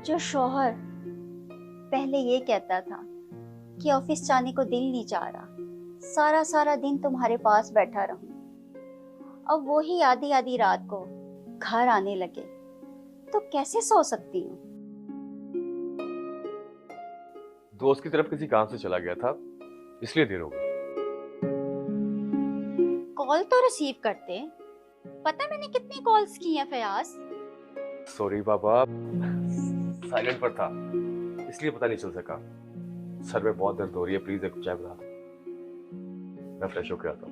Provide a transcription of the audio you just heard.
जो शौहर पहले ये कहता था कि ऑफिस जाने को दिल नहीं चाह रहा, सारा सारा दिन तुम्हारे पास बैठा रहूं, अब वो ही आधी आधी रात को घर आने लगे, तो कैसे सो सकती हूँ। दोस्त की तरफ किसी काम से चला गया था, इसलिए देर हो गई। कॉल तो रिसीव करते। पता मैंने कितनी कॉल्स की हैं फयाज। सॉरी बाबा, साइलेंट पर था इसलिए पता नहीं चल सका। सर में बहुत दर्द हो रही है, प्लीज एक चाय बना दो। मैं फ्रेश होकर आता हूँ।